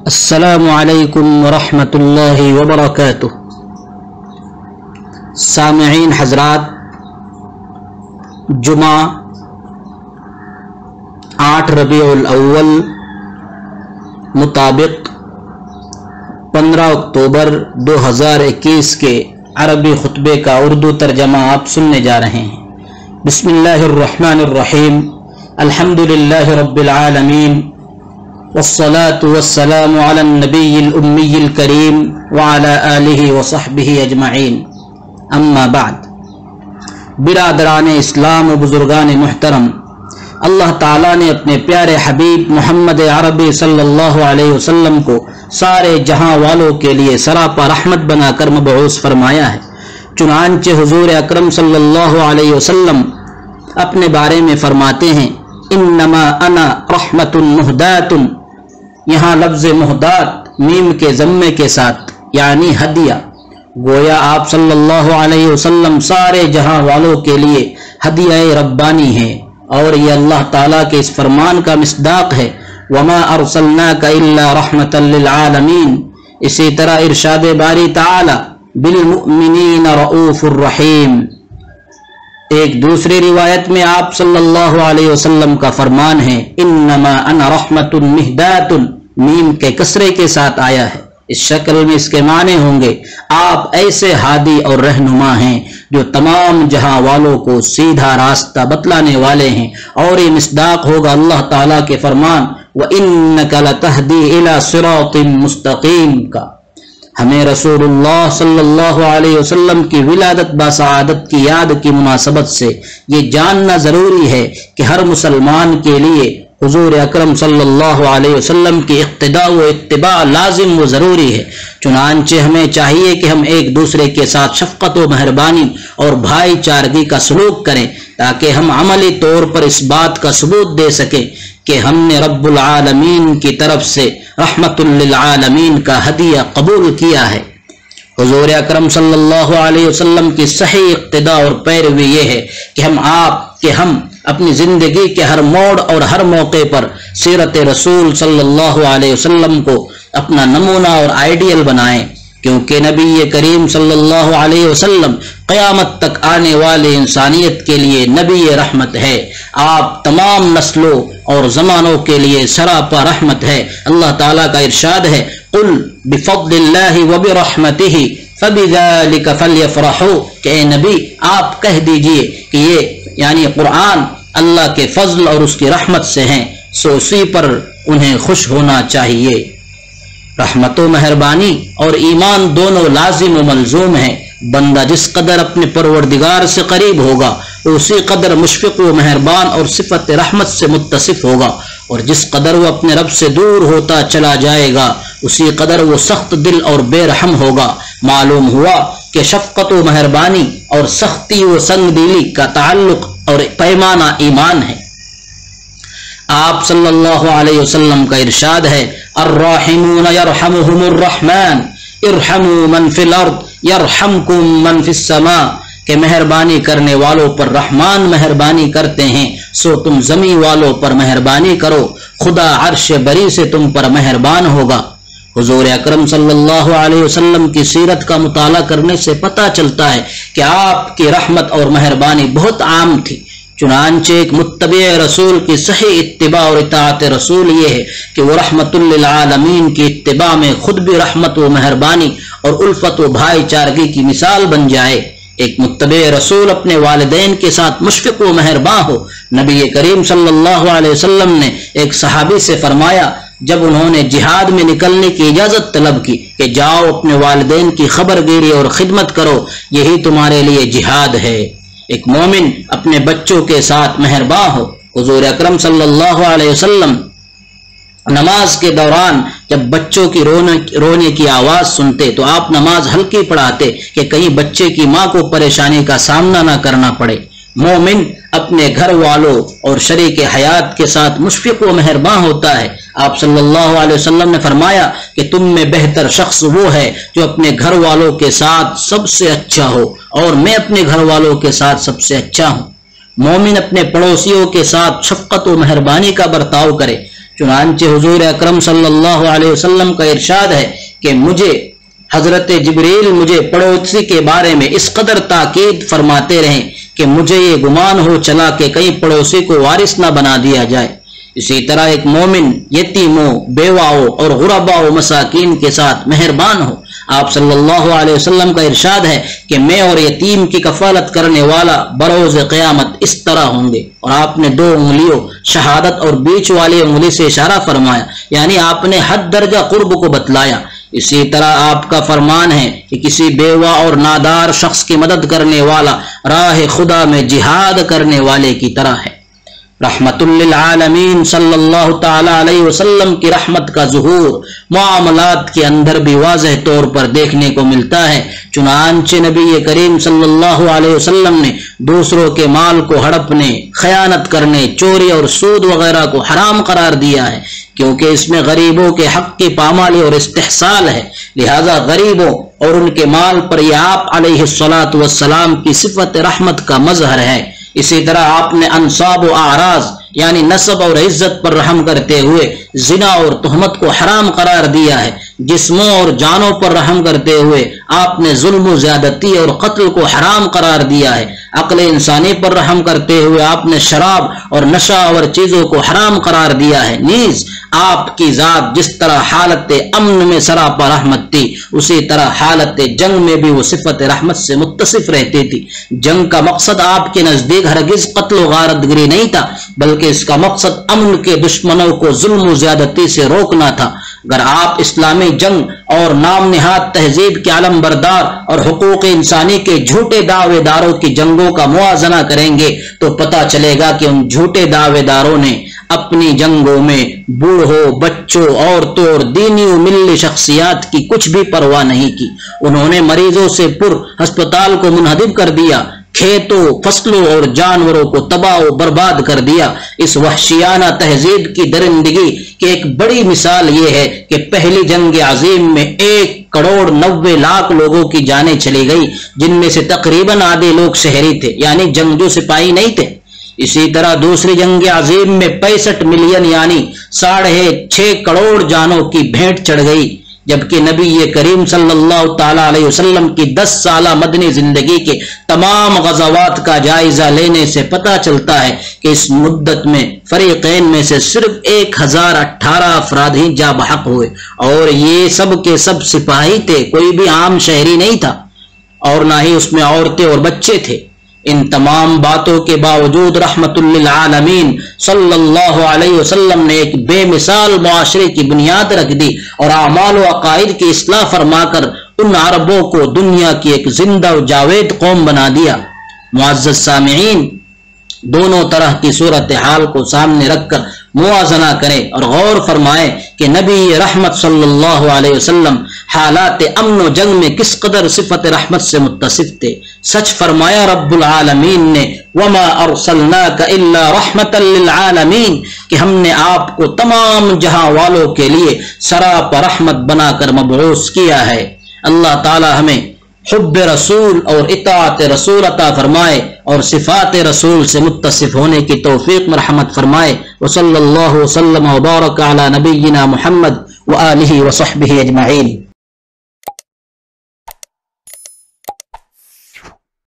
السلام علیکم ورحمۃ اللہ وبرکاتہ۔ سامعین حضرات، جمعہ 8 ربیع الاول مطابق 15 اکتوبر 2021 کے عربی خطبے کا اردو ترجمہ آپ سننے جا رہے ہیں۔ بسم اللہ الرحمن الرحیم، الحمدللہ رب العالمین، والصلاة والسلام علی النبی الامی الکریم وعلی آلہ وصحبہ اجمعین، اما بعد۔ برادران اسلام و بزرگان محترم، اللہ تعالیٰ نے اپنے پیارے حبیب محمد عربی صلی اللہ علیہ وسلم کو سارے جہاں والوں کے لیے سراپا رحمت بنا کر مبعوث فرمایا ہے۔ چنانچہ حضور اکرم صلی اللہ علیہ وسلم اپنے بارے میں فرماتے ہیں، انما انا رحمت مہدات، یہاں لفظ مہدات میم کے ضمے کے ساتھ یعنی ہدیہ، گویا آپ صلی اللہ علیہ وسلم سارے جہاں والوں کے لیے ہدیہ ربانی ہے، اور یہ اللہ تعالیٰ کے اس فرمان کا مصداق ہے، وما ارسلناک الا رحمتا للعالمین۔ اسی طرح ارشاد باری تعالی، بالمؤمنین رؤوف الرحیم۔ ایک دوسری روایت میں آپ صلی اللہ علیہ وسلم کا فرمان ہے، انما انا رحمت مہدات، میم کے کسرے کے ساتھ آیا ہے۔ اس شکل میں اس کے معنی ہوں گے، آپ ایسے ہادی اور رہنما ہیں جو تمام جہاں والوں کو سیدھا راستہ بتلانے والے ہیں، اور یہ مصداق ہوگا اللہ تعالیٰ کے فرمان، وَإِنَّكَ لَتَهْدِي إِلَى صِرَاطٍ مُسْتَقِيمٍ کا۔ ہمیں رسول اللہ صلی اللہ علیہ وسلم کی ولادت باسعادت کی یاد کی مناسبت سے یہ جاننا ضروری ہے کہ ہر مسلمان کے لیے حضور اکرم صلی اللہ علیہ وسلم کی اقتداء و اتباع لازم و ضروری ہے۔ چنانچہ ہمیں چاہیے کہ ہم ایک دوسرے کے ساتھ شفقت و مہربانی اور بھائی چارگی کا سلوک کریں، تاکہ ہم عملی طور پر اس بات کا ثبوت دے سکیں کہ ہم نے رب العالمین کی طرف سے رحمت للعالمین کا ہدیہ قبول کیا ہے۔ حضور اکرم صلی اللہ علیہ وسلم کی صحیح اقتداء اور پیروی یہ ہے کہ ہم اپنی زندگی کے ہر موڑ اور ہر موقع پر سیرت رسول صلی اللہ علیہ وسلم کو اپنا نمونہ اور آئیڈیل بنائیں، کیونکہ نبی کریم صلی اللہ علیہ وسلم قیامت تک آنے والے انسانیت کے لیے نبی رحمت ہے۔ آپ تمام نسلوں اور زمانوں کے لیے سراپا رحمت ہے۔ اللہ تعالیٰ کا ارشاد ہے، قل بفضل اللہ وبرحمتہ فبذلک فلیفرحوا، کہ اے نبی آپ کہہ دیجئے کہ یہ یعنی قرآن اللہ کے فضل اور اس کی رحمت سے ہیں، سو اسی پر انہیں خوش ہونا چاہیے۔ رحمت و مہربانی اور ایمان دونوں لازم و ملزوم ہیں۔ بندہ جس قدر اپنے پروردگار سے قریب ہوگا، اسی قدر مشفق و مہربان اور صفت رحمت سے متصف ہوگا، اور جس قدر وہ اپنے رب سے دور ہوتا چلا جائے گا، اسی قدر وہ سخت دل اور بے رحم ہوگا۔ معلوم ہوا کہ شفقت و مہربانی اور سختی و سنگ دلی کا تعلق اور پیمانہ ایمان ہے۔ آپ صلی اللہ علیہ وسلم کا ارشاد ہے، الراحمون یرحمہم الرحمن ارحموا من فی الارض یرحمکم من فی السماء، کہ مہربانی کرنے والوں پر رحمان مہربانی کرتے ہیں، سو تم زمین والوں پر مہربانی کرو، خدا عرش بری سے تم پر مہربان ہوگا۔ حضور اکرم صلی اللہ علیہ وسلم کی سیرت کا مطالعہ کرنے سے پتہ چلتا ہے کہ آپ کی رحمت اور مہربانی بہت عام تھی۔ چنانچہ ایک متبع رسول کی صحیح اتباع اور اطاعت رسول یہ ہے کہ وہ رحمت للعالمین کی اتباع میں خود بھی رحمت و مہربانی اور الفت و بھائی چارگی کی مثال بن جائے۔ ایک متبع رسول اپنے والدین کے ساتھ مشفق و مہرباں ہو۔ نبی کریم صلی اللہ علیہ وسلم نے ایک صحابی سے فرمایا، جب انہوں نے جہاد میں نکلنے کی اجازت طلب کی کہ جاؤ اپنے والدین کی خبر گیری اور خدمت کرو، یہی تمہارے لیے جہاد ہے۔ ایک مومن اپنے بچوں کے ساتھ مہرباں ہو۔ حضور اکرم صلی اللہ علیہ وسلم نماز کے دوران جب بچوں کی رونے کی آواز سنتے تو آپ نماز ہلکی پڑھاتے کہ کہیں بچے کی ماں کو پریشانی کا سامنا نہ کرنا پڑے۔ مومن اپنے گھر والوں اور شریک حیات کے ساتھ مشفق و مہرباں ہوتا ہے۔ آپ صلی اللہ علیہ وسلم نے فرمایا کہ تم میں بہتر شخص وہ ہے جو اپنے گھر والوں کے ساتھ سب سے اچھا ہو، اور میں اپنے گھر والوں کے ساتھ سب سے اچھا ہوں۔ مومن اپنے پڑوسیوں کے ساتھ شفقت و مہربانی کا برتاؤ کرے۔ چنانچہ حضور اکرم صلی اللہ علیہ وسلم کا ارشاد ہے کہ حضرت جبریل مجھے پڑوسی کے بارے میں اس قدر تاکید فرماتے رہیں کہ مجھے یہ گمان ہو چلا کہ کہیں پڑوسی کو وارث نہ بنا دیا جائے۔ اسی طرح ایک مومن یتیموں، بیواؤں اور غرباء و مساکین کے ساتھ مہربان ہو۔ آپ صلی اللہ علیہ وسلم کا ارشاد ہے کہ میں اور یتیم کی کفالت کرنے والا بروز قیامت اس طرح ہوں گے، اور آپ نے 2 انگلیوں شہادت اور بیچ والی انگلی سے اشارہ فرمایا، یعنی آپ نے حد درجہ قرب کو بتلایا۔ اسی طرح آپ کا فرمان ہے کہ کسی بیوہ اور نادار شخص کی مدد کرنے والا راہ خدا میں جہاد کرنے والے کی طرح ہے۔ رحمت للعالمین صلی اللہ تعالی علیہ وسلم کی رحمت کا ظہور معاملات کے اندر بھی واضح طور پر دیکھنے کو ملتا ہے۔ چنانچہ نبی کریم صلی اللہ علیہ وسلم نے دوسروں کے مال کو ہڑپنے، خیانت کرنے، چوری اور سود وغیرہ کو حرام قرار دیا ہے، کیونکہ اس میں غریبوں کے حق کی پامالی اور استحصال ہے۔ لہذا غریبوں اور ان کے مال پر یہ آپ علیہ الصلاۃ والسلام کی صفت رحمت کا مظہر ہے۔ اسی طرح آپ نے انصاب و اعراض یعنی نسب اور عزت پر رحم کرتے ہوئے زنا اور تہمت کو حرام قرار دیا ہے۔ جسموں اور جانوں پر رحم کرتے ہوئے آپ نے ظلم و زیادتی اور قتل کو حرام قرار دیا ہے۔ عقل انسانی پر رحم کرتے ہوئے آپ نے شراب اور نشہ اور چیزوں کو حرام قرار دیا ہے۔ نیز آپ کی ذات جس طرح حالت امن میں سراپا رحمت تھی، اسی طرح حالت جنگ میں بھی وہ صفت رحمت سے متصف رہتی تھی۔ جنگ کا مقصد آپ کے نزدیک ہرگز قتل و غارت گری نہیں تھا، بلکہ اس کا مقصد امن کے دشمنوں کو ظلم و زیادتی سے روکنا تھا۔ اگر آپ اسلامی جنگ اور نام نہاد تہذیب کے علم بردار اور حقوق انسانی کے جھوٹے دعوے داروں کی جنگوں کا موازنہ کریں گے تو پتہ چلے گا کہ ان جھوٹے دعوے داروں نے اپنی جنگوں میں بوڑھوں، بچوں، عورتوں اور دینی و ملی شخصیات کی کچھ بھی پرواہ نہیں کی۔ انہوں نے مریضوں سے پر ہسپتال کو منہدم کر دیا، کھیتوں، فصلوں اور جانوروں کو تباہ و برباد کر دیا۔ اس وحشیانہ تہذیب کی درندگی کی ایک بڑی مثال یہ ہے کہ پہلی جنگ عظیم میں 1,90,00,000 لوگوں کی جانیں چلی گئی، جن میں سے تقریباً آدھے لوگ شہری تھے، یعنی جنگجو سپاہی نہیں تھے۔ اسی طرح دوسری جنگ عظیم میں 65 ملین یعنی 6.5 کروڑ جانوں کی بھینٹ چڑھ گئی، جبکہ نبی کریم صلی اللہ تعالی علیہ وسلم کی 10 سالہ مدنی زندگی کے تمام غزوات کا جائزہ لینے سے پتہ چلتا ہے کہ اس مدت میں فریقین میں سے صرف 1018 افراد ہی جاں بحق ہوئے، اور یہ سب کے سب سپاہی تھے، کوئی بھی عام شہری نہیں تھا، اور نہ ہی اس میں عورتیں اور بچے تھے۔ ان تمام باتوں کے باوجود رحمت للعالمین صلی اللہ علیہ وسلم نے ایک بے مثال معاشرے کی بنیاد رکھ دی اور اعمال و عقائد کی اصلاح فرما کر ان عربوں کو دنیا کی ایک زندہ و جاوید قوم بنا دیا۔ معزز سامعین، دونوں طرح کی صورتحال کو سامنے رکھ کر موازنہ کریں اور غور فرمائیں کہ نبی رحمت صلی اللہ علیہ وسلم حالات امن و جنگ میں کس قدر صفت رحمت سے متصف تھے۔ سچ فرمایا رب العالمین نے، وَمَا أَرْسَلْنَاكَ إِلَّا رَحْمَةً لِلْعَالَمِينَ، کہ ہم نے آپ کو تمام جہاں والوں کے لیے سراپا رحمت بنا کر مبعوث کیا ہے۔ اللہ تعالی ہمیں حب رسول اور اطاعت رسول عطا فرمائے اور صفات رسول سے متصف ہونے کی توفیق مرحمت فرمائے۔ وصلی اللہ وسلم وبارک علی نبینا محمد وآلہ وصحبہ اجمعین۔